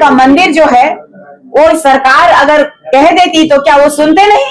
का मंदिर जो है वो सरकार अगर कह देती तो क्या वो सुनते नहीं?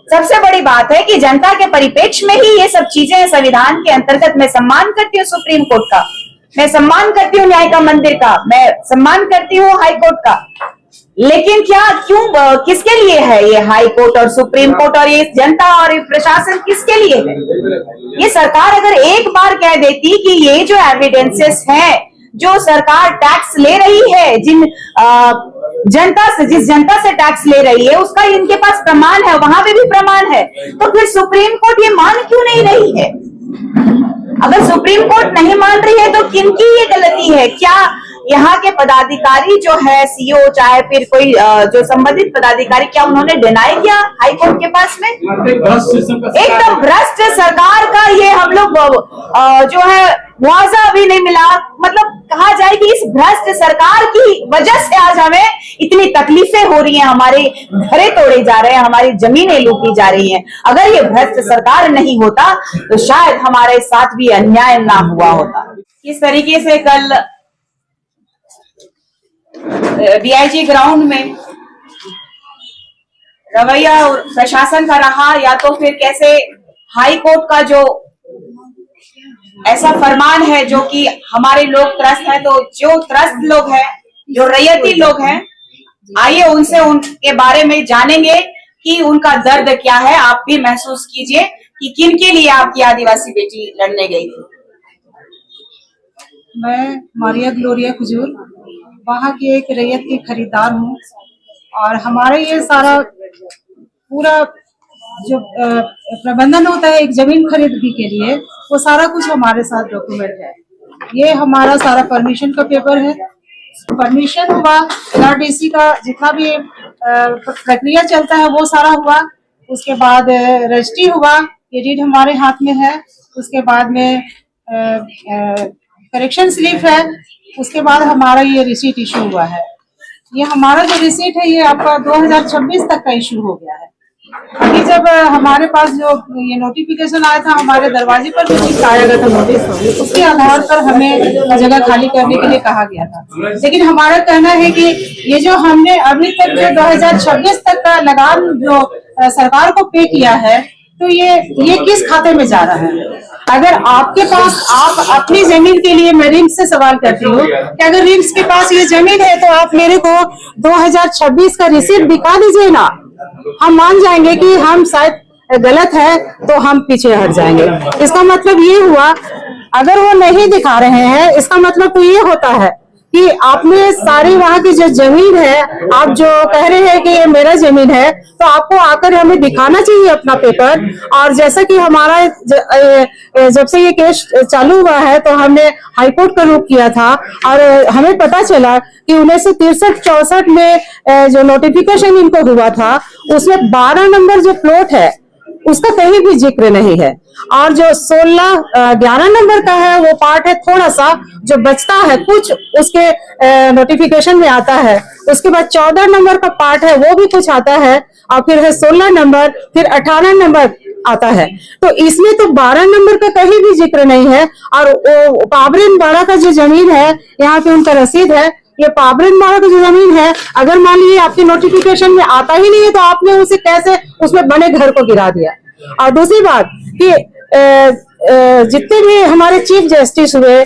सबसे बड़ी बात है कि जनता के परिप्रेक्ष्य में ही ये सब चीजें संविधान के अंतर्गत मैं सम्मान करती हूँ सुप्रीम कोर्ट का, मैं सम्मान करती हूँ न्याय का मंदिर का, मैं सम्मान करती हूँ हाई कोर्ट का, लेकिन क्यों किसके लिए है ये हाई कोर्ट और सुप्रीम कोर्ट और ये जनता और ये प्रशासन किसके लिए है? ये सरकार अगर एक बार कह देती कि ये जो एविडेंसेस हैं, जो सरकार टैक्स ले रही है, जिस जनता से टैक्स ले रही है उसका इनके पास प्रमाण है, वहां पे भी प्रमाण है, तो फिर सुप्रीम कोर्ट ये मान क्यों नहीं रही है? अगर सुप्रीम कोर्ट नहीं मान रही है तो किनकी ये गलती है? क्या यहाँ के पदाधिकारी जो है, सीओ चाहे फिर कोई जो संबंधित पदाधिकारी, क्या उन्होंने डिनाई किया हाई कोर्ट के पास में? एकदम भ्रष्ट सरकार का ये हम लोग जो है मुआवजा भी नहीं मिला, मतलब कहा जाए कि इस भ्रष्ट सरकार की वजह से आज हमें इतनी तकलीफें हो रही हैं, हमारे घरे तोड़े जा रहे हैं, हमारी जमीनें लूटी जा रही हैं। अगर ये भ्रष्ट सरकार नहीं होता तो शायद हमारे साथ भी अन्याय ना हुआ होता। इस तरीके से कल डीआईजी ग्राउंड में रवैया प्रशासन का रहा, या तो फिर कैसे हाई कोर्ट का जो ऐसा फरमान है जो कि हमारे लोग त्रस्त हैं, तो जो त्रस्त लोग हैं, जो रैयती लोग हैं, आइए उनसे उनके बारे में जानेंगे कि उनका दर्द क्या है। आप भी महसूस कीजिए कि किन के लिए आपकी आदिवासी बेटी लड़ने गई थी। मैं मारिया ग्लोरिया खुजूर वहाँ की एक रैयत की खरीदार हूँ, और हमारे ये सारा पूरा जो प्रबंधन होता है एक जमीन खरीदने के लिए, वो सारा कुछ हमारे साथ डॉक्यूमेंट है। ये हमारा सारा परमिशन का पेपर है, परमिशन हुआ, LRDC का जितना भी प्रक्रिया चलता है वो सारा हुआ। उसके बाद रजिस्ट्री हुआ, ये डीड हमारे हाथ में है। उसके बाद में करेक्शन स्लिप है। उसके बाद हमारा ये रिसीट इशू हुआ है। ये हमारा जो रिसीट है ये आपका 2026 तक का इशू हो गया है। अभी जब हमारे पास जो ये नोटिफिकेशन आया था, हमारे दरवाजे पर भी चिपकाया गया था नोटिस, उसके आधार पर हमें जगह खाली करने के लिए कहा गया था। लेकिन हमारा कहना है कि ये जो हमने अभी तक जो 2026 तक का लगान जो सरकार को पे किया है, तो ये किस खाते में जा रहा है? अगर आपके पास, आप अपनी जमीन के लिए, मैं रिम्स से सवाल करती हूँ कि अगर रिम्स के पास ये जमीन है तो आप मेरे को 2026 का रिसीट दिखा दीजिए ना, हम मान जाएंगे कि हम शायद गलत है तो हम पीछे हट जाएंगे। इसका मतलब ये हुआ, अगर वो नहीं दिखा रहे हैं इसका मतलब तो ये होता है कि आपने सारी वहाँ की जो जमीन है, आप जो कह रहे हैं कि ये मेरा जमीन है, तो आपको आकर हमें दिखाना चाहिए अपना पेपर। और जैसा कि हमारा जब से ये केस चालू हुआ है तो हमने हाईकोर्ट का रुख किया था, और हमें पता चला कि 1963-64 में जो नोटिफिकेशन इनको हुआ था उसमें 12 नंबर जो प्लॉट है उसका कहीं भी जिक्र नहीं है, और जो 11 नंबर का है वो पार्ट है, थोड़ा सा जो बचता है कुछ उसके नोटिफिकेशन में आता है। उसके बाद 14 नंबर का पार्ट है वो भी कुछ आता है, और फिर है 16 नंबर, फिर 18 नंबर आता है। तो इसमें तो 12 नंबर का कहीं भी जिक्र नहीं है। और पाबरेन बाड़ा का जो जमीन है, यहाँ पे उनका रसीद है, ये पाबरेन बाड़ा का जो जमीन है, अगर मान लीजिए आपके नोटिफिकेशन में आता ही नहीं है तो आपने उसे कैसे उसमें बने घर को गिरा दिया। और दूसरी बात कि जितने भी हमारे चीफ जस्टिस हुए,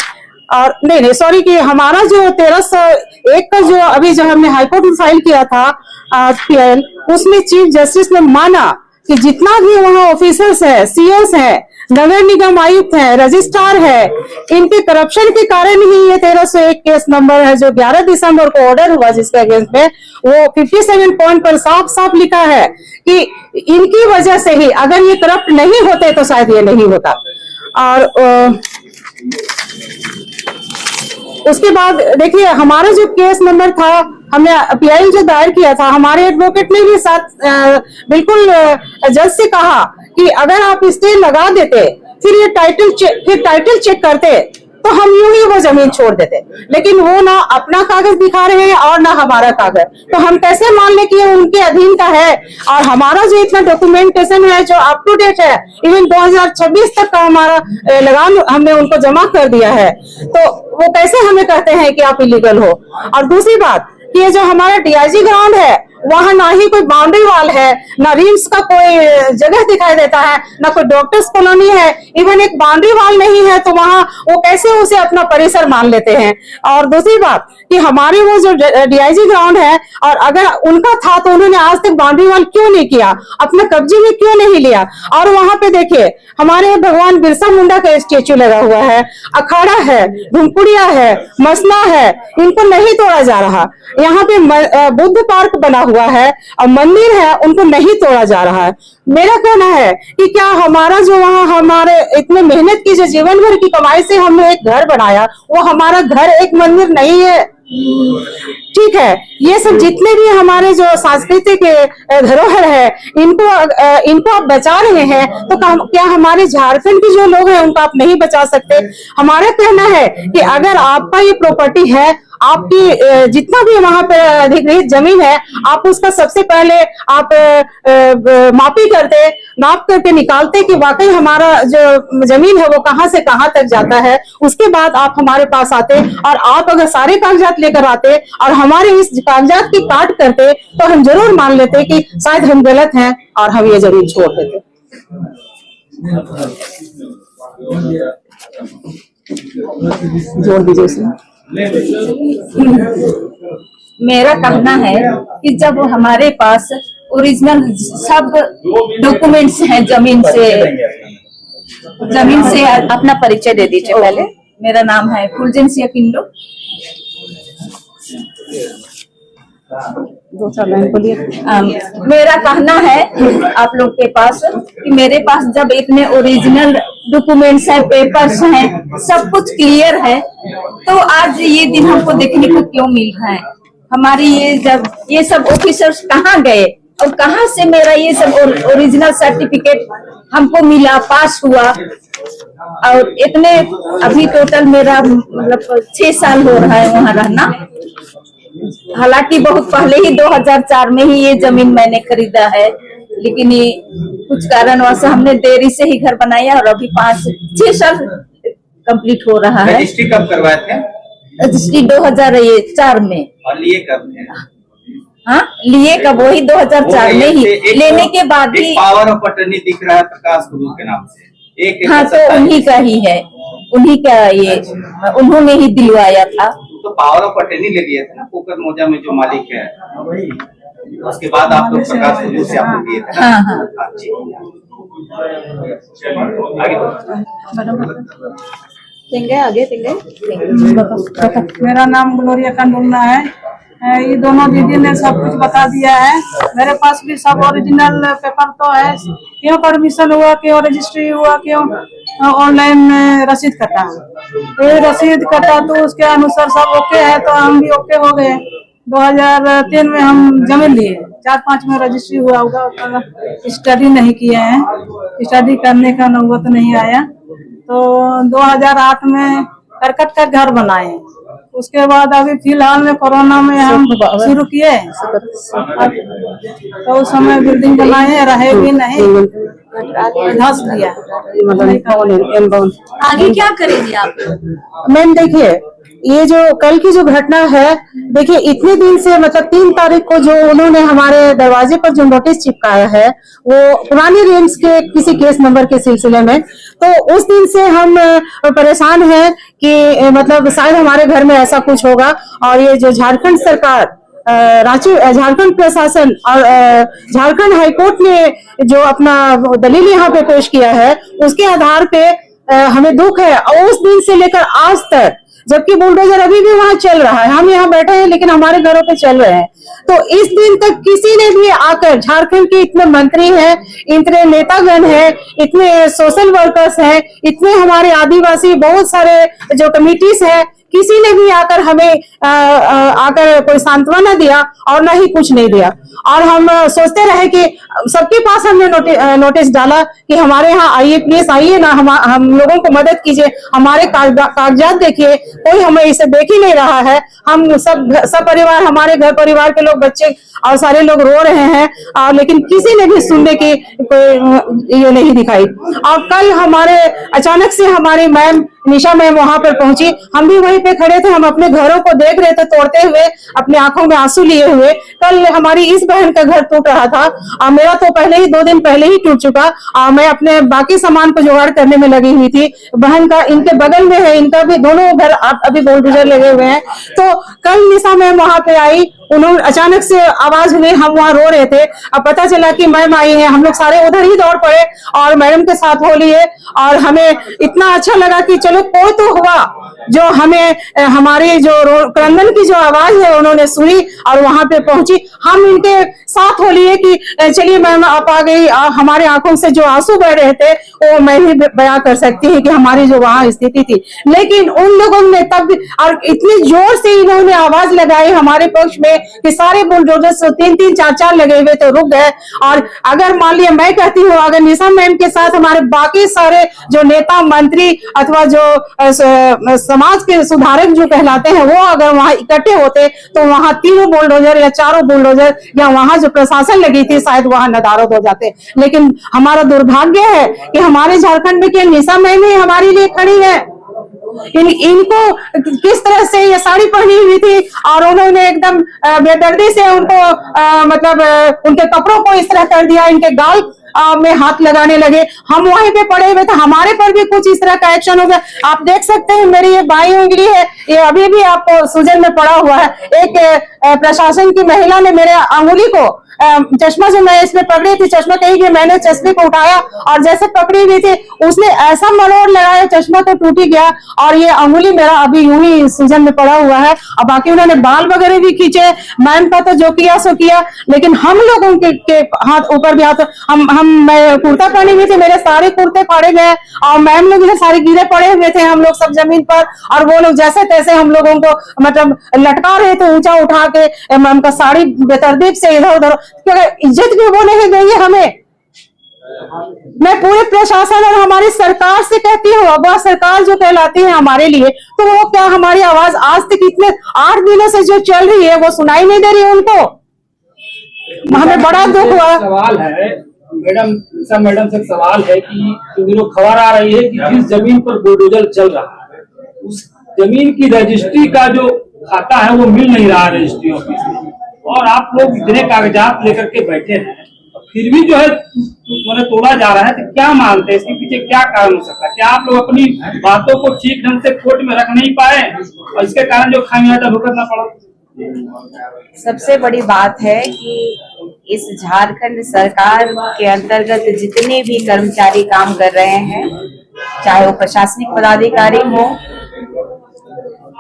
और नहीं सॉरी, कि हमारा जो 1301 का जो अभी जो हमने हाईकोर्ट में फाइल किया था PIL, उसमें चीफ जस्टिस ने माना कि जितना भी वहाँ ऑफिसर्स है, COs है, नगर निगम आयुक्त है, रजिस्ट्रार है, इनके करप्शन के कारण ही ये 1301 केस नंबर है जो 11 दिसंबर को ऑर्डर हुआ, जिसके अगेंस्ट में वो 57 पॉइंट पर साफ साफ लिखा है कि इनकी वजह से ही, अगर ये करप्ट नहीं होते तो शायद ये नहीं होता। और उसके बाद देखिए हमारा जो केस नंबर था, हमने PIL जो दायर किया था, हमारे एडवोकेट ने भी साथ बिल्कुल जज से कहा कि अगर आप स्टे लगा देते, फिर ये टाइटल चेक करते, तो हम यूं ही वो जमीन छोड़ देते। लेकिन वो ना अपना कागज दिखा रहे हैं और ना हमारा कागज, तो हम कैसे मान ले कि ये उनके अधीन का है। और हमारा जो इतना डॉक्यूमेंटेशन है जो अप टू डेट है, इवन 2026 तक का हमारा लगान हमने उनको जमा कर दिया है, तो वो कैसे हमें कहते हैं कि आप इलीगल हो। और दूसरी बात कि ये जो हमारा डीआईजी ग्राउंड है, वहां ना ही कोई बाउंड्री वॉल है, ना रिम्स का कोई जगह दिखाई देता है, ना कोई डॉक्टर्स कॉलोनी है, इवन एक बाउंड्री वॉल नहीं है, तो वहां वो कैसे उसे अपना परिसर मान लेते हैं। और दूसरी बात कि हमारे वो जो डीआईजी ग्राउंड है, और अगर उनका था तो उन्होंने आज तक बाउंड्री वॉल क्यों नहीं किया, अपने कब्जे में क्यों नहीं लिया। और वहां पे देखिए हमारे भगवान बिरसा मुंडा का स्टेच्यू लगा हुआ है, अखाड़ा है, भुमकुड़िया है, मसला है, इनको नहीं तोड़ा जा रहा। यहाँ पे बुद्ध पार्क बना हुआ है और मंदिर है, उनको नहीं तोड़ा जा रहा है। मेरा कहना है कि क्या हमारा जो वहाँ हमारे इतने मेहनत की जो जीवन भर की कमाई से हमने एक घर बनाया, वो हमारा घर एक मंदिर नहीं है। ठीक है, ये सब जितने भी हमारे जो सांस्कृतिक धरोहर है, इनको आप बचा रहे हैं, तो क्या हमारे झारखंड के जो लोग हैं उनको आप नहीं बचा सकते। हमारा कहना है कि अगर आपका ये प्रॉपर्टी है, आपकी जितना भी वहां पे अधिकृत जमीन है, आप उसका सबसे पहले आप मापी करते, नाप करके निकालते कि वाकई हमारा जो जमीन है वो कहां से कहां तक जाता है। उसके बाद आप हमारे पास आते, और आप अगर सारे कागजात लेकर आते और हमारे इस कागजात की काट करते, तो हम जरूर मान लेते कि शायद हम गलत हैं और हम ये जमीन छोड़ देते। जोड़ दीजिए उसमें। मेरा कहना है कि जब हमारे पास ओरिजिनल सब डॉक्यूमेंट्स हैं जमीन से अपना परिचय दे दीजिए पहले। मेरा नाम है फुलजेंसिया किंडो। मेरा कहना है आप लोग के पास कि मेरे पास जब इतने ओरिजिनल डॉक्यूमेंट्स हैं, पेपर्स हैं, सब कुछ क्लियर है, तो आज ये दिन हमको देखने को क्यों मिल रहा है। हमारी ये सब ऑफिसर्स कहाँ गए और कहाँ से मेरा ये सब ओरिजिनल सर्टिफिकेट हमको मिला, पास हुआ। और इतने अभी टोटल मेरा मतलब 6 साल हो रहा है वहाँ रहना। हालांकि बहुत पहले ही 2004 में ही ये जमीन मैंने खरीदा है, लेकिन ये कुछ कारणवश हमने देरी से ही घर बनाया और अभी 5-6 साल कंप्लीट हो रहा है। रजिस्ट्री कब करवाए थे? रजिस्ट्री 2004 में। और लिए कब थे? हाँ, लिए कब, वही 2004 में ही। लेने के बाद ही पावर ऑफ अटर्नी दिख रहा है प्रकाश गुरु के नाम से। हाँ, तो उन्हीं का ही है, उन्हीं का ये उन्होंने ही दिलवाया था। तो पावर ऑफ अटर्नी ले लिए थे ना पोकर मोजा में जो मालिक है, उसके बाद आप लोग प्रकाश गुरु से आप लिए थे। हाँ हाँ। आगे मेरा नाम ग्लोरिया कंडुलना है। ये दोनों दीदी ने सब कुछ बता दिया है। मेरे पास भी सब ओरिजिनल पेपर तो है। क्यों परमिशन हुआ, क्यों रजिस्ट्री हुआ, क्यों ऑनलाइन रसीद कटा, ये रसीद कटा तो उसके अनुसार सब ओके है, तो हम भी ओके हो गए। 2003 में हम जमीन लिए, 4-5 में रजिस्ट्री हुआ होगा। स्टडी नहीं किए हैं, स्टडी करने का नौबत नहीं आया। तो 2008 में करकट का घर बनाए। उसके बाद अभी फिलहाल में कोरोना में हम शुरू किए, तो उस समय बिल्डिंग बनाए, रहे भी नहीं, धस दिया। आगे क्या करेंगे आप? मैम देखिए, ये जो कल की जो घटना है, देखिए इतने दिन से मतलब 3 तारीख को जो उन्होंने हमारे दरवाजे पर जो नोटिस चिपकाया है, वो पुरानी रेंज के किसी केस नंबर के सिलसिले में, तो उस दिन से हम परेशान हैं कि मतलब शायद हमारे घर में ऐसा कुछ होगा। और ये जो झारखंड सरकार, रांची झारखंड प्रशासन और झारखंड हाईकोर्ट ने जो अपना दलील यहाँ पे पेश किया है, उसके आधार पे हमें दुख है। और उस दिन से लेकर आज तक, जबकि बुलडोजर अभी भी वहां चल रहा है, हम यहाँ बैठे हैं लेकिन हमारे घरों पे चल रहे हैं, तो इस दिन तक किसी ने भी आकर, झारखंड के इतने मंत्री हैं, इतने नेतागण हैं, इतने सोशल वर्कर्स हैं, इतने हमारे आदिवासी बहुत सारे जो कमिटीज हैं, किसी ने भी आकर हमें आकर कोई सांत्वना दिया और न ही कुछ नहीं दिया। और हम सोचते रहे कि सबके पास हमने नोटिस डाला कि हमारे यहाँ आइए, प्लीज आइए ना, हम लोगों को मदद कीजिए, हमारे कागजात देखिए, कोई हमें इसे देख ही नहीं रहा है। हम सब परिवार, हमारे घर परिवार के लोग, बच्चे और सारे लोग रो रहे हैं, लेकिन किसी ने भी सुनने की कोई ये नहीं दिखाई। और कल हमारे अचानक से हमारी मैम निशा मैम वहां पर पहुंची, हम भी वहीं पे खड़े थे, हम अपने घरों को देख रहे थे तोड़ते हुए, अपने आंखों में आंसू लिए हुए। कल हमारी इस बहन का घर टूट रहा था और मेरा तो पहले ही 2 दिन पहले ही टूट चुका और मैं अपने बाकी सामान को जुगाड़ करने में लगी हुई थी। बहन का इनके बगल में है, इनका भी दोनों घर अभी बुलडोजर लगे हुए हैं। तो कल निशा मैम वहां पे आई, उन्होंने अचानक से आवाज हुई, हम वहां रो रहे थे, अब पता चला कि मैम आई है, हम लोग सारे उधर ही दौड़ पड़े और मैडम के साथ हो लिए। और हमें इतना अच्छा लगा कि चलो कोई तो हुआ जो हमें हमारी जो क्रंदन की जो आवाज है उन्होंने सुनी और वहां पे पहुंची। हम इनके साथ हो लिए कि चलिए मैम आप आ गई। हमारे आंखों से जो आंसू बह रहे थे वो मैं ही बयां कर सकती हूँ कि हमारी जो वहां स्थिति थी। लेकिन उन लोगों ने तब और इतनी जोर से इन्होंने आवाज लगाई हमारे पक्ष में कि सारे बुलडोजर 3-3, 4-4 लगे हुए तो रुक गए। और अगर मान लिया, मैं कहती हूँ, अगर निशा मैम के साथ हमारे बाकी सारे जो नेता मंत्री अथवा जो समाज के सुधारक जो कहलाते हैं वो अगर वहां इकट्ठे होते तो वहां 3 बुलडोजर या 4 बुलडोजर या वहां जो प्रशासन लगी थी शायद वहां नदारद हो जाते। लेकिन हमारा दुर्भाग्य है कि हमारे झारखंड में केवल निशा मैम ही हमारे लिए खड़ी है। इनको किस तरह से ये साड़ी पहनी हुई थी और उन्होंने एकदम बेदर्दी से उनको मतलब उनके कपड़ों को इस तरह कर दिया, इनके गाल में हाथ लगाने लगे। हम वहीं पे पड़े हुए थे, हमारे पर भी कुछ इस तरह का एक्शन हो गया। आप देख सकते हैं मेरी ये बाई उंगली है, ये अभी भी आपको सूजन में पड़ा हुआ है। एक प्रशासन की महिला ने मेरे अंगुली को चश्मा से मैं इसमें पकड़ी थी, चश्मा कहीं कि मैंने चश्मे को उठाया और जैसे पकड़ी हुई थी उसने ऐसा मरोड़ लगाया, चश्मा तो टूट ही गया और ये अंगुली मेरा अभी यूं ही सूजन में पड़ा हुआ है। और बाकी उन्होंने बाल वगैरह भी खींचे, मैम का तो जो किया सो किया, लेकिन हम लोगों के हाथ ऊपर भी हाथ, मैं कुर्ता पहनी हुई थी, मेरे सारे कुर्ते फाड़े गए और मैम लोग सारे गिरे पड़े हुए थे, हम लोग सब जमीन पर, और वो लोग जैसे तैसे हम लोगों को मतलब लटका रहे थे ऊंचा उठा के, मैम का साड़ी बेतरतीब से इधर उधर, क्योंकि इज्जत भी वो नहीं देंगे हमें। मैं पूरे प्रशासन और हमारी सरकार से कहती हूँ, अब वह सरकार जो कहलाती है हमारे लिए, तो वो क्या हमारी आवाज आज तक इतने 8 दिनों से जो चल रही है वो सुनाई नहीं दे रही है उनको? हमें बड़ा दुख हुआ। सवाल है मैडम, निशा मैडम से सवाल है कि खबर आ रही है कि जिस जमीन पर बुलडोजर चल रहा है उस जमीन की रजिस्ट्री का जो खाता है वो मिल नहीं रहा है रजिस्ट्री ऑफिस में, और आप लोग इतने कागजात लेकर के बैठे हैं फिर भी जो है मैंने तोड़ा जा रहा है, तो क्या मानते हैं इसके पीछे क्या कारण हो सकता है? क्या आप लोग अपनी बातों को ठीक ढंग से कोर्ट में रख नहीं पाए और इसके कारण जो खामियाजा भुगतना पड़ा? सबसे बड़ी बात है कि इस झारखंड सरकार के अंतर्गत जितने भी कर्मचारी काम कर रहे हैं, चाहे वो प्रशासनिक पदाधिकारी हो,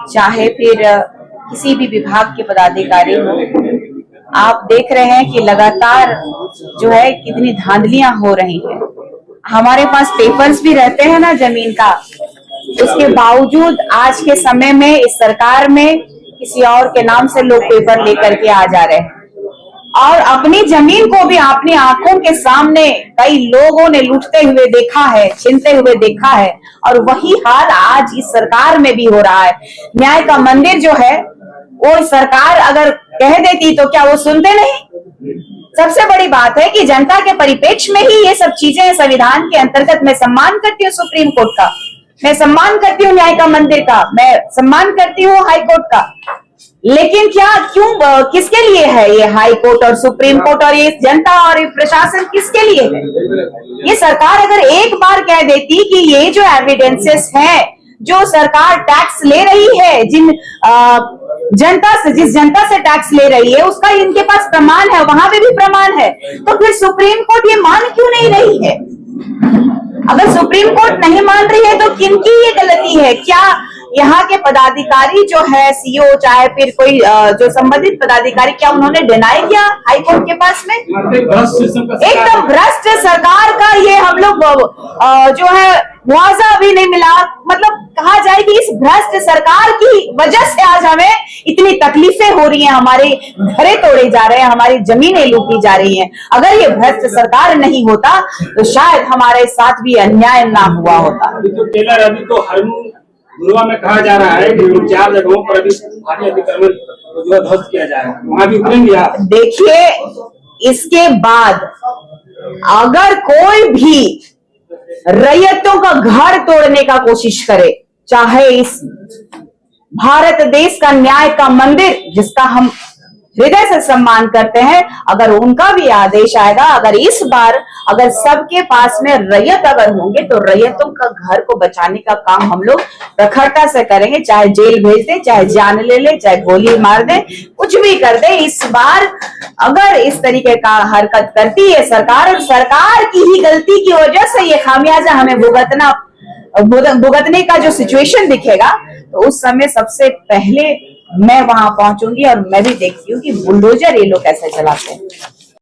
चाहे फिर किसी भी विभाग के पदाधिकारी हो, आप देख रहे हैं कि लगातार जो है कितनी धांधलियां हो रही हैं। हमारे पास पेपर्स भी रहते हैं ना जमीन का, उसके बावजूद आज के समय में इस सरकार में किसी और के नाम से लोग पेपर लेकर के आ जा रहे हैं और अपनी जमीन को भी अपनी आंखों के सामने कई लोगों ने लूटते हुए देखा है, छीनते हुए देखा है, और वही हाल आज इस सरकार में भी हो रहा है। न्याय का मंदिर जो है वो सरकार अगर कह देती तो क्या वो सुनते नहीं? सबसे बड़ी बात है कि जनता के परिप्रेक्ष्य में ही ये सब चीजें संविधान के अंतर्गत मैं सम्मान करती हूँ सुप्रीम कोर्ट का, मैं सम्मान करती हूँ न्याय का मंदिर का, मैं सम्मान करती हूँ हाई कोर्ट का, लेकिन क्या क्यों किसके लिए है ये हाई कोर्ट और सुप्रीम कोर्ट और ये जनता और ये प्रशासन किसके लिए है? ये सरकार अगर एक बार कह देती कि ये जो एविडेंसेस हैं, जो सरकार टैक्स ले रही है, जिस जनता से टैक्स ले रही है उसका इनके पास प्रमाण है, वहां पे भी प्रमाण है, तो फिर सुप्रीम कोर्ट ये मान क्यों नहीं रही है? अगर सुप्रीम कोर्ट नहीं मान रही है तो किनकी ये गलती है? क्या यहाँ के पदाधिकारी जो है, सीओ चाहे फिर कोई जो संबंधित पदाधिकारी, क्या उन्होंने डिनाई किया हाईकोर्ट के पास में? एकदम भ्रष्ट सरकार का ये हम लोग जो है मुआवजा भी नहीं मिला। मतलब कहा जाए कि इस भ्रष्ट सरकार की वजह से आज हमें इतनी तकलीफें हो रही हैं, हमारे घरे तोड़े जा रहे हैं, हमारी जमीनें लूटी जा रही हैं। अगर ये भ्रष्ट सरकार नहीं होता तो शायद हमारे साथ भी अन्याय ना हुआ होता। अभी तो टेलर, अभी तो हरमू गुरुआ में कहा जा रहा है कि 4 जगहों पर अभी भारी अतिक्रमण जो है ध्वस्त किया जा रहा है, वहां भी उतरेंगे आप? देखिए, इसके बाद अगर कोई भी रैयतों का घर तोड़ने का कोशिश करे, चाहे इस भारत देश का न्याय का मंदिर जिसका हम हृदय से सम्मान करते हैं, अगर उनका भी आदेश आएगा, अगर इस बार अगर सबके पास में रैयत अगर होंगे तो रैयतों का घर को बचाने का काम हम लोग प्रखरता से करेंगे। चाहे जेल भेज दें, चाहे जान ले ले, चाहे गोली मार दें, कुछ भी कर दे। इस बार अगर इस तरीके का हरकत करती है सरकार, और सरकार की ही गलती की वजह से ये खामियाजा हमें भुगतने का जो सिचुएशन दिखेगा, तो उस समय सबसे पहले मैं वहां पहुंचूंगी और मैं भी देखती हूँ कि बुलडोजर ये लोग कैसे चलाते हैं।